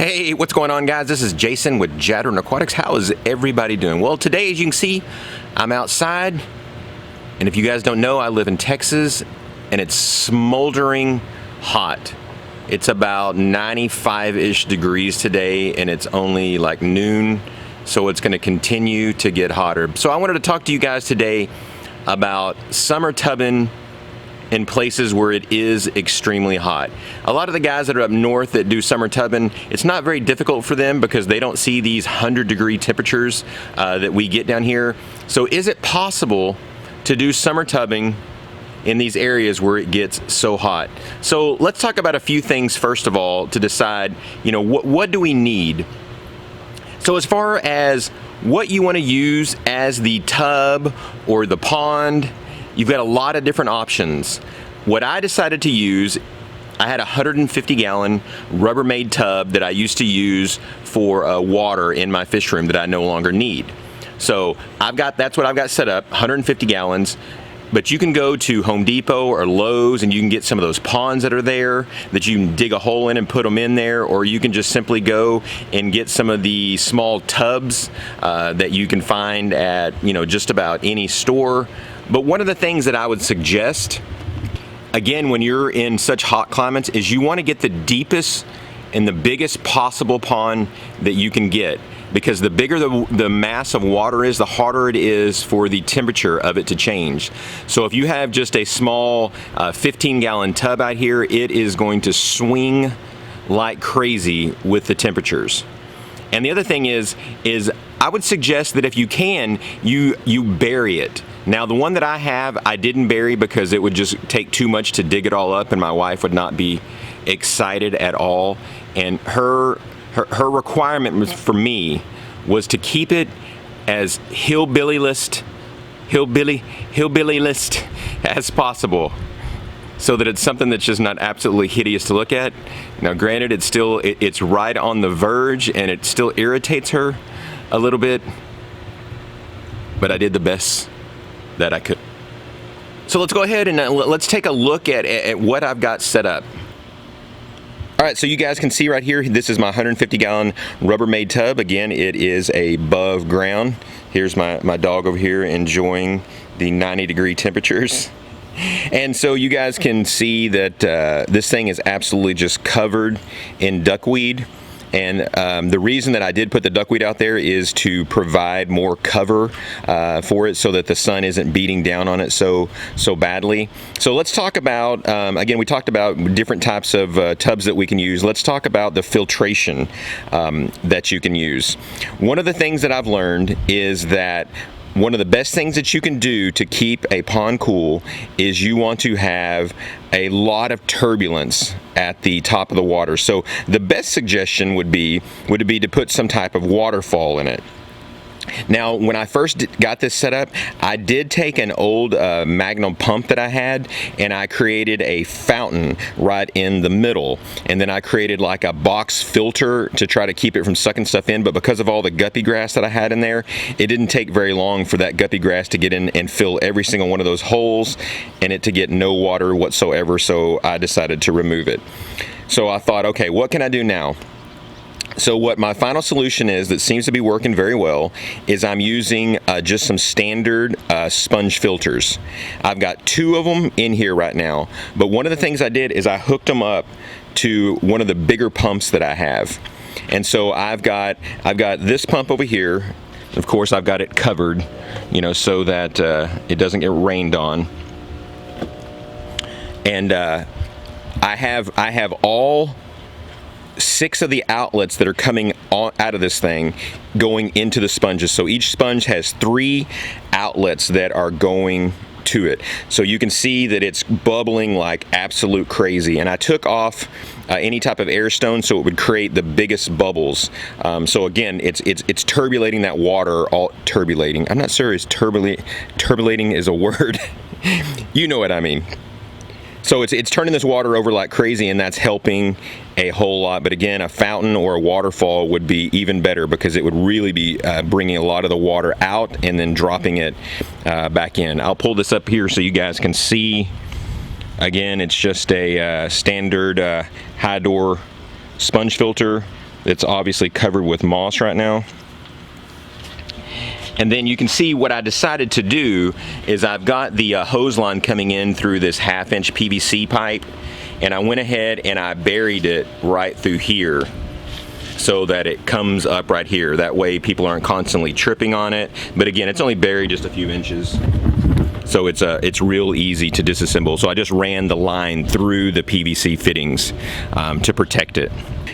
Hey, what's going on, guys? This is Jason with Jadren Aquatics. How is everybody doing? Well, today, as you can see, I'm outside, and if you guys don't know, I live in Texas, and it's smoldering hot. It's about 95-ish degrees today, and it's only like noon, so it's going to continue to get hotter. So I wanted to talk to you guys today about summer tubbing in places where it is extremely hot. A lot of the guys that are up north that do summer tubbing, it's not very difficult for them because they don't see these 100-degree temperatures that we get down here. So is it possible to do summer tubbing in these areas where it gets so hot? So let's talk about a few things first of all to decide, you know, what do we need? So as far as what you want to use as the tub or the pond, you've got a lot of different options. What I decided to use, I had a 150-gallon Rubbermaid tub that I used to use for water in my fish room that I no longer need. So that's what I've got set up, 150 gallons. But you can go to Home Depot or Lowe's and you can get some of those ponds that are there that you can dig a hole in and put them in there, or you can just simply go and get some of the small tubs that you can find at, you know, just about any store. But one of the things that I would suggest, again, when you're in such hot climates, is you want to get the deepest and the biggest possible pond that you can get, because the bigger the mass of water is, the harder it is for the temperature of it to change. So if you have just a small 15-gallon tub out here, it is going to swing like crazy with the temperatures. And the other thing is I would suggest that if you can, you bury it. Now, the one that I have, I didn't bury because it would just take too much to dig it all up, and my wife would not be excited at all. And her requirement for me was to keep it as hillbilly list as possible, so that it's something that's just not absolutely hideous to look at. Now, granted, it's right on the verge, and it still irritates her a little bit, but I did the best that I could. So let's go ahead and let's take a look at what I've got set up. All right, so you guys can see right here, this is my 150-gallon Rubbermaid tub. Again, it is above ground. Here's my dog over here enjoying the 90-degree temperatures. And so you guys can see that this thing is absolutely just covered in duckweed. And the reason that I did put the duckweed out there is to provide more cover for it so that the sun isn't beating down on it so badly. So let's talk about, again, we talked about different types of tubs that we can use. Let's talk about the filtration that you can use. One of the things that I've learned is that one of the best things that you can do to keep a pond cool is you want to have a lot of turbulence at the top of the water. So the best suggestion would be to put some type of waterfall in it. Now, when I first got this set up, I did take an old Magnum pump that I had, and I created a fountain right in the middle. And then I created like a box filter to try to keep it from sucking stuff in. But because of all the guppy grass that I had in there, it didn't take very long for that guppy grass to get in and fill every single one of those holes and it to get no water whatsoever. So I decided to remove it. So I thought, okay, what can I do now? So what my final solution is that seems to be working very well is I'm using just some standard sponge filters. I've got 2 of them in here right now, but one of the things I did is I hooked them up to one of the bigger pumps that I have. And so I've got this pump over here. Of course, I've got it covered, you know, so that it doesn't get rained on. And I have all 6 of the outlets that are coming out of this thing going into the sponges. So each sponge has 3 outlets that are going to it. So you can see that it's bubbling like absolute crazy. And I took off any type of air stone so it would create the biggest bubbles. So again, it's turbulating that water, all turbulating. I'm not sure if turbulating is a word. You know what I mean. So it's turning this water over like crazy, and that's helping a whole lot. But again, a fountain or a waterfall would be even better because it would really be bringing a lot of the water out and then dropping it back in. I'll pull this up here so you guys can see. Again, it's just a standard high door sponge filter It's obviously covered with moss right now. And then you can see what I decided to do is I've got the hose line coming in through this 1/2-inch PVC pipe, and I went ahead and I buried it right through here so that it comes up right here. That way people aren't constantly tripping on it. But again, it's only buried just a few inches. So it's real easy to disassemble. So I just ran the line through the PVC fittings to protect it.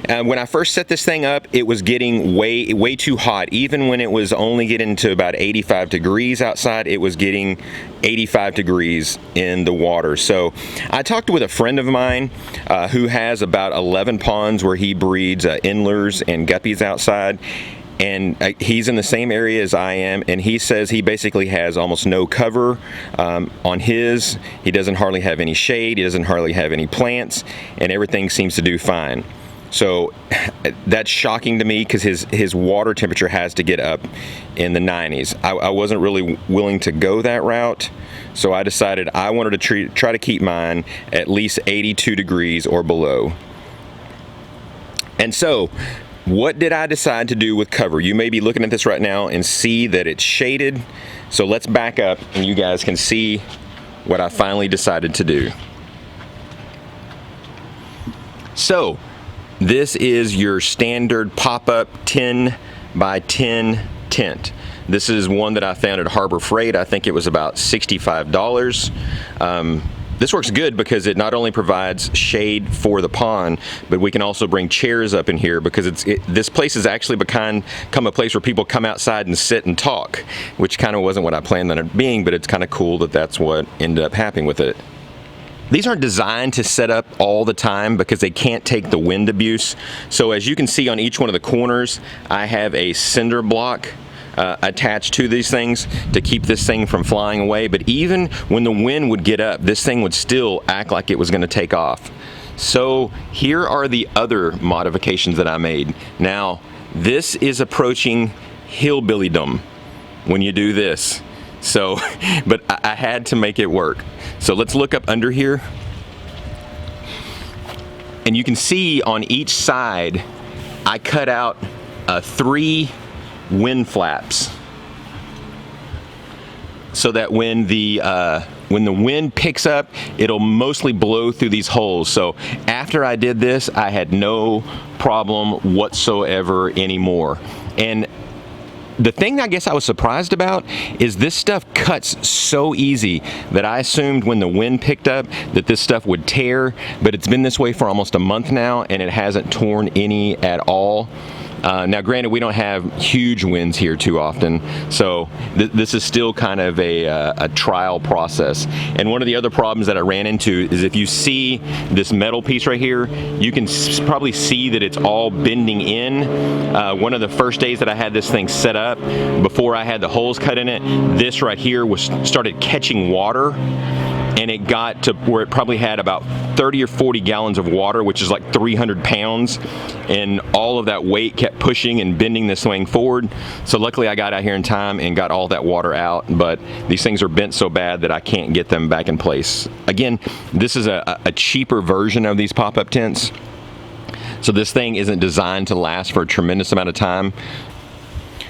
When I first set this thing up, it was getting way too hot. Even when it was only getting to about 85 degrees outside, it was getting 85 degrees in the water. So I talked with a friend of mine who has about 11 ponds where he breeds endlers and guppies outside. And he's in the same area as I am, and he says he basically has almost no cover on his. He doesn't hardly have any shade, he doesn't hardly have any plants, and everything seems to do fine. So that's shocking to me because his water temperature has to get up in the 90s. I wasn't really willing to go that route, so I decided I wanted to try to keep mine at least 82 degrees or below. And so, what did I decide to do with cover? You may be looking at this right now and see that it's shaded. So let's back up and you guys can see what I finally decided to do. So this is your standard pop-up 10 by 10 tent. This is one that I found at Harbor Freight. I think it was about $65. This works good because it not only provides shade for the pond, but we can also bring chairs up in here because this place has actually become a place where people come outside and sit and talk, which kind of wasn't what I planned on it being, but it's kind of cool that that's what ended up happening with it. These aren't designed to set up all the time because they can't take the wind abuse. So as you can see on each one of the corners, I have a cinder block attached to these things to keep this thing from flying away. But even when the wind would get up, this thing would still act like it was going to take off. So here are the other modifications that I made. Now this is approaching hillbillydom when you do this. So, but I had to make it work. So let's look up under here. And you can see on each side, I cut out 3 wind flaps so that when the wind picks up, it'll mostly blow through these holes. So after I did this, I had no problem whatsoever anymore. And the thing I guess I was surprised about is this stuff cuts so easy that I assumed when the wind picked up that this stuff would tear, but it's been this way for almost a month now and it hasn't torn any at all. Now granted, we don't have huge winds here too often, so this is still kind of a trial process. And one of the other problems that I ran into is if you see this metal piece right here, you can probably see that it's all bending in. One of the first days that I had this thing set up, before I had the holes cut in it, this right here started catching water. And it got to where it probably had about 30 or 40 gallons of water, which is like 300 pounds. And all of that weight kept pushing and bending this thing forward. So luckily I got out here in time and got all that water out. But these things are bent so bad that I can't get them back in place. Again, this is a cheaper version of these pop-up tents. So this thing isn't designed to last for a tremendous amount of time.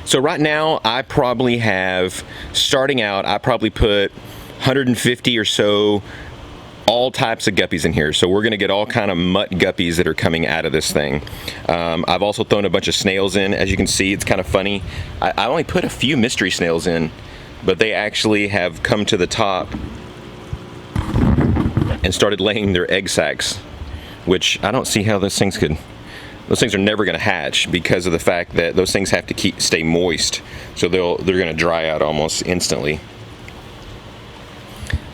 So right now I probably have, starting out, I probably put 150 or so all types of guppies in here. So we're gonna get all kind of mutt guppies that are coming out of this thing. I've also thrown a bunch of snails in. As you can see, it's kind of funny. I only put a few mystery snails in, but they actually have come to the top and started laying their egg sacs, which I don't see how those things are never gonna hatch because of the fact that those things have to stay moist. So they're gonna dry out almost instantly.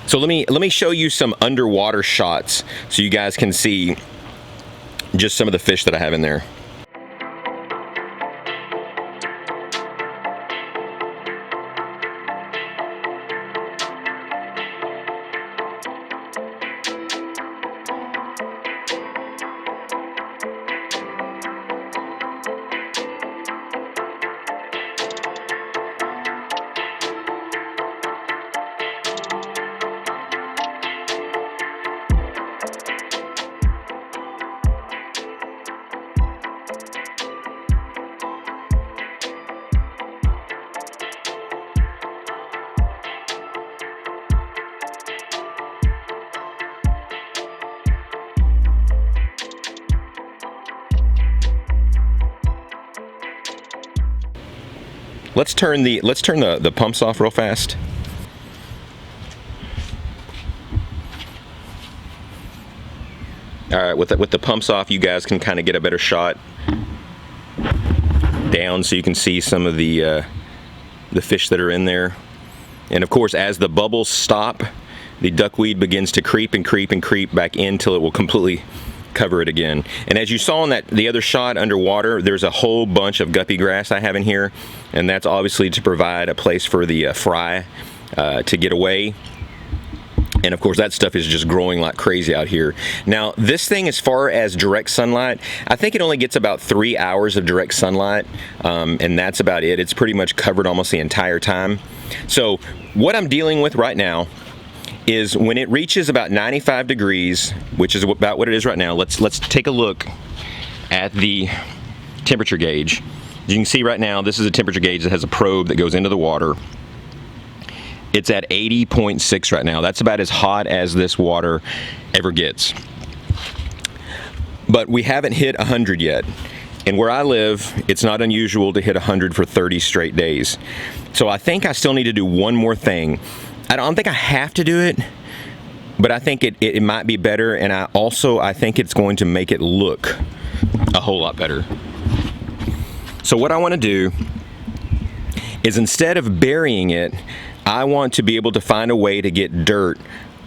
So let me show you some underwater shots so you guys can see just some of the fish that I have in there. let's turn the pumps off real fast. All right, with the pumps off, you guys can kind of get a better shot down, so you can see some of the fish that are in there. And of course, as the bubbles stop, the duckweed begins to creep and creep and creep back in till it will completely cover it again. And as you saw in the other shot underwater, there's a whole bunch of guppy grass I have in here, and that's obviously to provide a place for the fry to get away. And of course, that stuff is just growing like crazy out here. Now, this thing, as far as direct sunlight, I think it only gets about 3 hours of direct sunlight, and that's about it. It's pretty much covered almost the entire time. So what I'm dealing with right now is when it reaches about 95 degrees, which is about what it is right now. Let's take a look at the temperature gauge. As you can see right now, this is a temperature gauge that has a probe that goes into the water. It's at 80.6 right now. That's about as hot as this water ever gets. But we haven't hit 100 yet. And where I live, it's not unusual to hit 100 for 30 straight days. So I think I still need to do one more thing. I don't think I have to do it, but I think it might be better, and I think it's going to make it look a whole lot better. So what I want to do is, instead of burying it, I want to be able to find a way to get dirt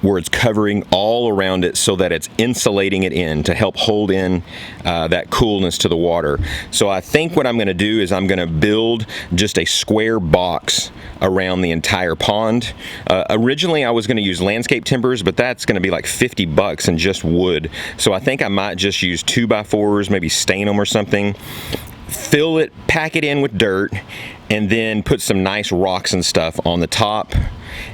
where it's covering all around it so that it's insulating it in to help hold in that coolness to the water. So I think what I'm going to do is I'm going to build just a square box around the entire pond. Originally I was going to use landscape timbers, but that's going to be like 50 bucks and just wood. So I think I might just use 2x4s, maybe stain them or something, fill it, pack it in with dirt, and then put some nice rocks and stuff on the top,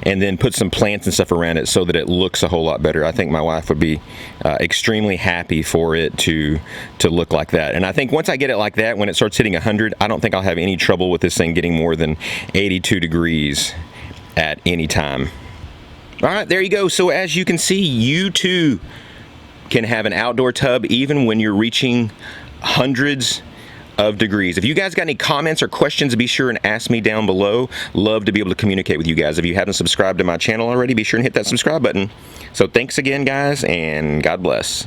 and then put some plants and stuff around it so that it looks a whole lot better. I think my wife would be extremely happy for it to look like that. And I think once I get it like that, when it starts hitting 100, I don't think I'll have any trouble with this thing getting more than 82 degrees at any time. All right, there you go. So as you can see, you too can have an outdoor tub even when you're reaching hundreds of degrees. If you guys got any comments or questions, be sure and ask me down below. Love to be able to communicate with you guys. If you haven't subscribed to my channel already, be sure and hit that subscribe button. So thanks again, guys, and God bless.